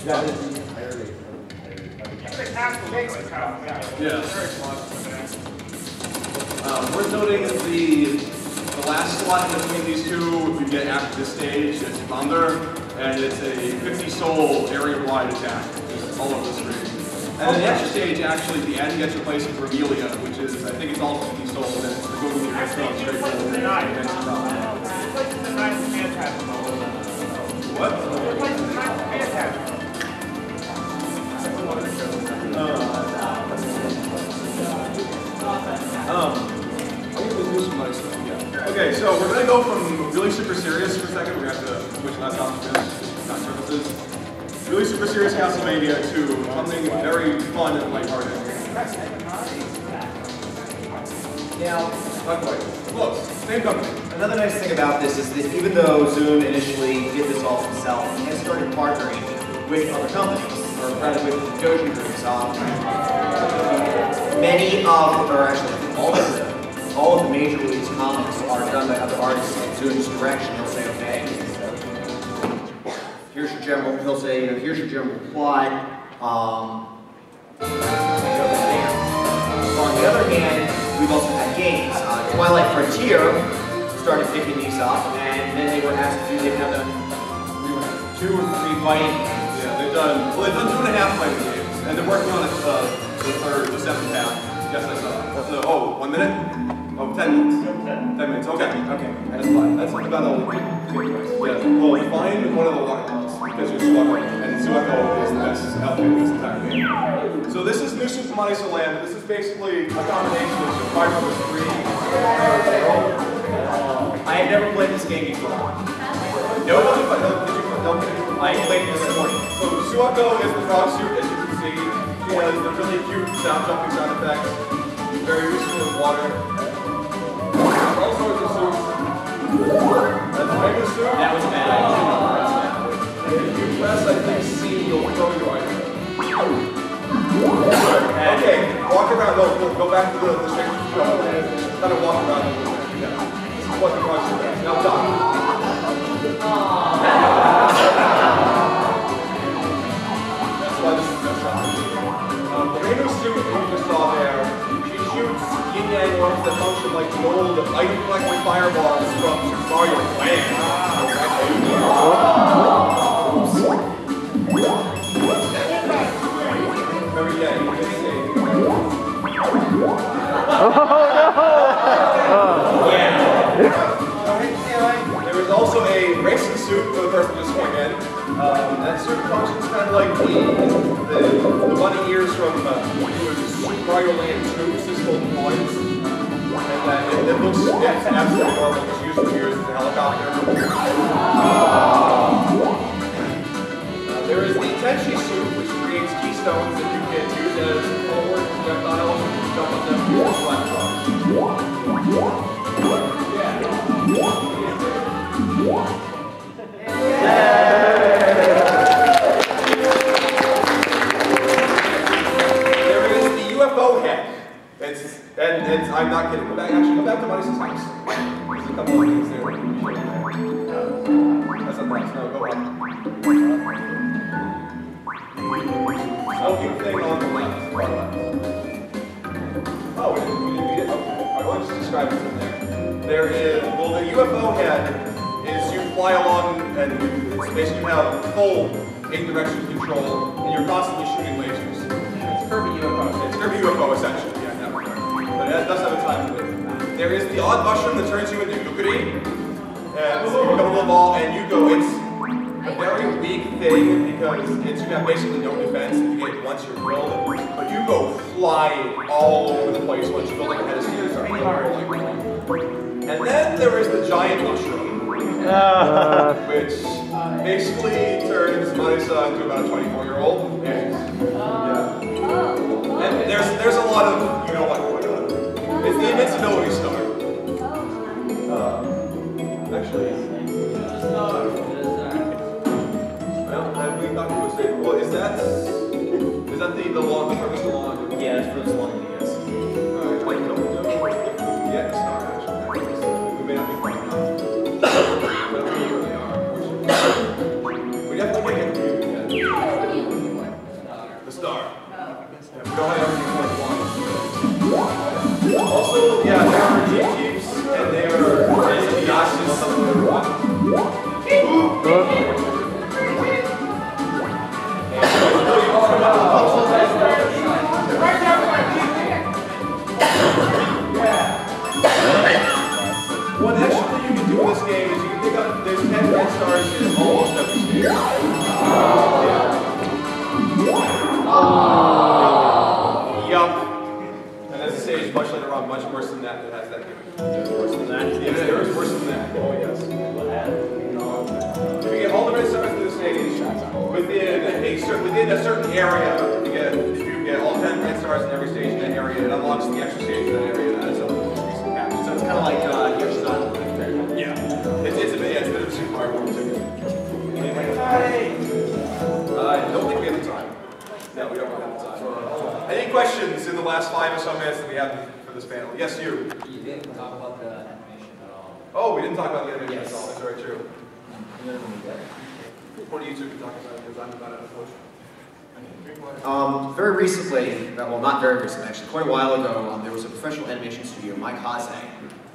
Yeah. Worth noting is the last slot in between these two you get after this stage. It's Thunder, and it's a 50 soul area-wide attack, just all over the screen. And then the extra stage, actually, the end gets replaced with Remelia, which is, I think it's also 50 soul, and then it's the Google gets straight forward against the top. What? Okay, so we're going to go from really super serious for a second. We're going to have to switch laptops to time services. Really super serious Castlevania to something very fun and lighthearted. Now, Not quite. Close. Same company. another nice thing about this is that even though Zoom initially did this all himself, he has started partnering with other companies, or rather with Doji groups. Many of, or actually all of the major release comics are done by other artists in Zoom's direction. He'll say, okay, here's your general, he'll say, here's your general plot. On the other hand, we've also had games. Twilight Frontier started picking these up, and then they were asked to do, they've now done 2 or 3 fighting games. Yeah, they've done 2.5 fighting games, and they're working on the third, the 7th half. Yes, I saw. So, oh, 1 minute? Oh, 10 minutes. 10 minutes, okay. Okay, that's fine. That's about all we do. Yeah, well, find one of the watermelons, because you're Sueko, and Sueko is the best outfit in this entire game. So this is New Super Mario Land. This is basically a combination of Super Mario Bros. 3 and Mario World. I have never played this game before. No, I played it this morning. So Sueko is the frog suit, as you can see. She has the really cute jumping sound effects. Very useful with water. All sorts of suits. That's a mega suit. That was bad. If you press, I think, C, you'll throw your item. Okay, walk around. No, go back to the strange control. Kind of walk around a little bit. Yeah. This is what the frog suit is. Now, done. That's why this is messed up. The rainbow suit that you just saw there, she shoots yin-yang orbs that function like the old item collecting fireballs from Super Mario Land. Remember, yeah, you can say. Yeah. There was also a racing suit for the person who just came in. That suit functions kind of like the bunny ears from Super Mario Land 2, Siskel coins. And it looks absolutely normal, just use the ears as a helicopter. There is the Tenchi suit, which creates keystones that you can use as forward projectiles and jump on them with platforms. There is the UFO head. I'm not kidding. Go back to Maris's house. There's a couple of things there. That's not nice. No, go up. Smoking thing on the left. Oh, we didn't read it? Okay. I want to just describe what's in there. There is, well, the UFO head is you fly along and it's basically you have full 8-direction control and you're constantly shooting lasers. It's Kirby UFO. It's Kirby UFO essentially, yeah, in that regard. But it does have a time limit. There is the odd mushroom that turns you into Yukari. And so you become a little ball and you go, it's a very weak thing because you have basically no defense if you get it once you're killed. But you go flying all over the place once you build like a head of steers or and then there is the giant mushroom, which basically turns Marisa into about a 24-year-old. And yeah. And there's a lot of you know what going on. It's the invincibility star. Actually. Well, and we thought you would say, well, is that the lawn, the purpose of the lawn? Yeah, that's for this one, yes. Alright, wait, no, yeah, it's not actually. We may not be far enough. But we really are. We definitely can't get you yet. We don't have everything for one. Also, yeah, there are Jeep Jeeps, and they are yachts. One extra thing you can do in this game is you can pick up, there's 10 red stars in almost every stage. Yup. And there's a stage much later on, much worse than that, that has that gimmick. Worse than that? Yes, there is worse than that. Oh, yes. If you get all the red stars in the stage, within a certain area, if you get all 10 red stars in every stage in that area, it unlocks the extra stage in that area. That is a recent cap. So it's kind of like Yoshi's Island. Yeah. It's a bit of Super Mario World too. I don't think we have the time. No, we don't have the time. Any questions in the last 5 or so minutes that we have for this panel? Yes, you. You didn't talk about the animation at all. Oh, we didn't talk about the animation at all. That's very true. Yeah. What do you two talk about? Because I'm about out of push. Very recently, well, not very recently, actually, quite a while ago, there was a professional animation studio, Maikaze,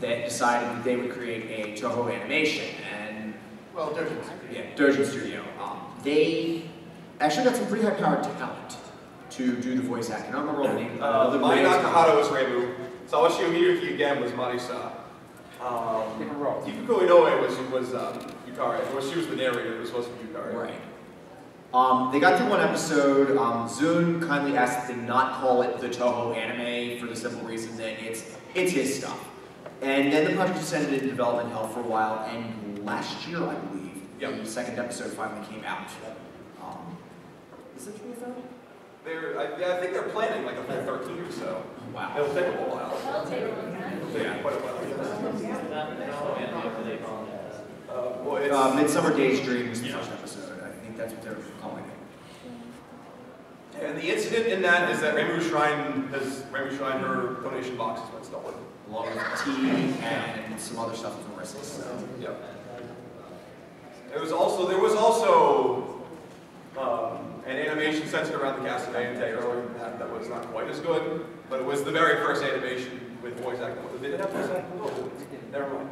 that decided that they would create a Toho animation, and Well, Dojin. yeah, Dojin Studio. They actually got some pretty high-powered talent to do the voice acting. I don't remember all the names. Mai Nakahata was Reimu. Sawashio Miyuki again was Marisa. Different roles. Kikuko Inoue was Yukari. Well, she was the narrator. It was supposed to be Yukari. Right. They got through one episode. Zun kindly asked that they not call it the Toho anime for the simple reason that it's his stuff. And then the project descended into development hell for a while, and last year, I believe, the second episode finally came out. Is it true though? I think they're planning like a full 13 or so. Wow. It'll take a little while. That'll take a long time. It'll take quite a while. Well, it's, Midsummer Days Dream was the first episode. I think that's what they're calling it. and the incident in that is that Reimu Shrine, her donation box has been stolen. Along with tea and some other stuff with Marissa. So. Yep. There was also an animation centered around the cast of Ante earlier than that was not quite as good, but it was the very first animation with voice acting. They didn't have voice acting? No, never mind.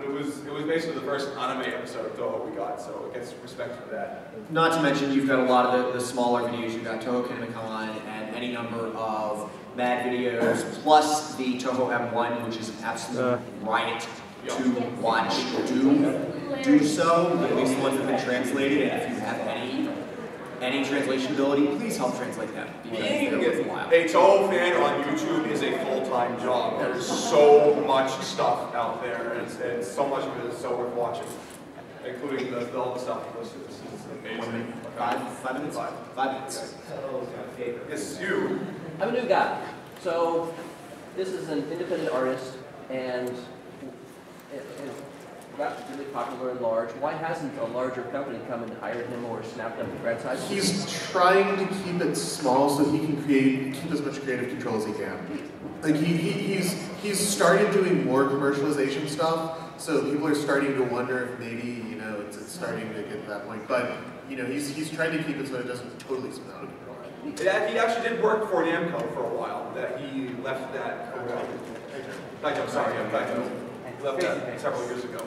It was basically the first anime episode of Toho we got, so it gets respect for that. Not to mention, you've got a lot of the smaller videos. You've got Toho Kinemicon and any number of Mad videos, plus the Toho M1, which is an absolute riot to watch. Do so, at least the ones that have been translated, and if you have any translation ability, please help translate them. Being a Toho fan on YouTube is a full-time job. There's so much stuff out there, and so much of it is so worth watching, including all the stuff listed. This is amazing. 5 minutes? 5 minutes. Yes, you. I'm a new guy. So this is an independent artist, and it got really popular and large. Why hasn't a larger company come and hired him or snapped up the red side? He's trying to keep it small so he can keep as much creative control as he can. Like he's started doing more commercialization stuff, so people are starting to wonder if maybe it's starting to get to that point. But he's trying to keep it so it doesn't totally spin out of control. He actually did work for Namco for a while. That he left that. Taito, sorry, Taito. Left that several years ago.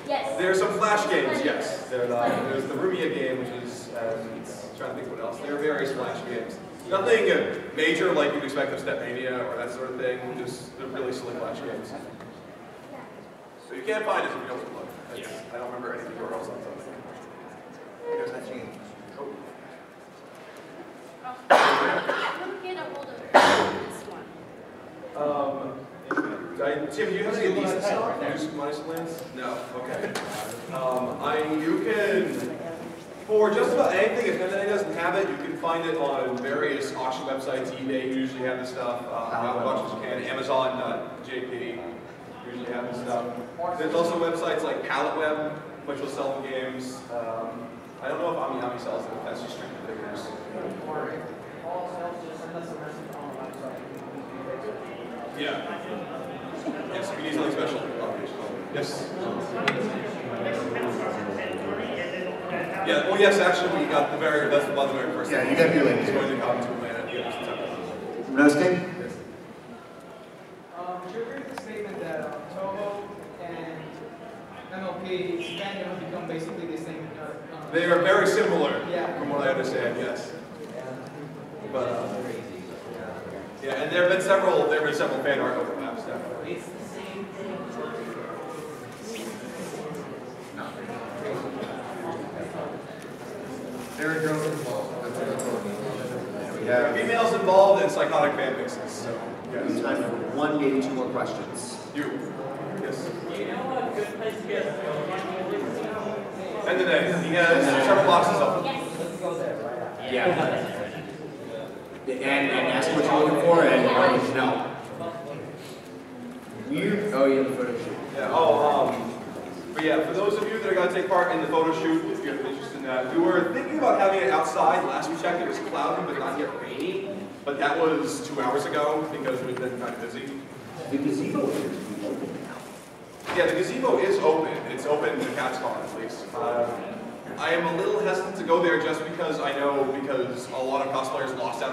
Yes. There's some Flash games, yes. There's the Rumia game, which is, I'm trying to think what else. There are various Flash games. Nothing major like you'd expect of Stepmania or that sort of thing, just they're really silly Flash games. So you can't find it if you don't look. I don't remember anything else on something. Couldn't get a hold of this one. Tim, do you have any of these minus lands? No. Okay. You can, for just about anything, if anything doesn't have it, you can find it on various auction websites. eBay usually have the stuff. As much as you can. Amazon.jp usually have the stuff. There's also websites like PalletWeb, which will sell the games. I don't know if AmiAmi sells them. That's just strictly figures. Yeah. Yes, if you need something special. Yes. Yeah, well, yes, actually, we got that's one of the very first. Yeah, you got your link. It's going to come to Atlanta at the end of September. Renosuke? Do you agree with the statement that Toho and MLP expanded have become basically the same? They are very similar, Yeah. from what I understand, yes. But, yeah, and there have been several fan art overlaps, definitely. There are girls involved. That's what we There are females involved and psychotic fan bases, so, yes. Time for one, maybe two more questions. You, yes. And today, he has several boxes open. Yeah. And ask what you're looking for, and no. Oh, yeah, the photo shoot. Yeah, but yeah, for those of you that are going to take part in the photo shoot, if you're interested in that, we were thinking about having it outside. Last we checked, it was cloudy, but not yet rainy. But that was 2 hours ago because we've been kind of busy. The gazebo is open now. Yeah, the gazebo is open. It's open to CatsCon at least. I am a little hesitant to go there just because I know a lot of cosplayers lost out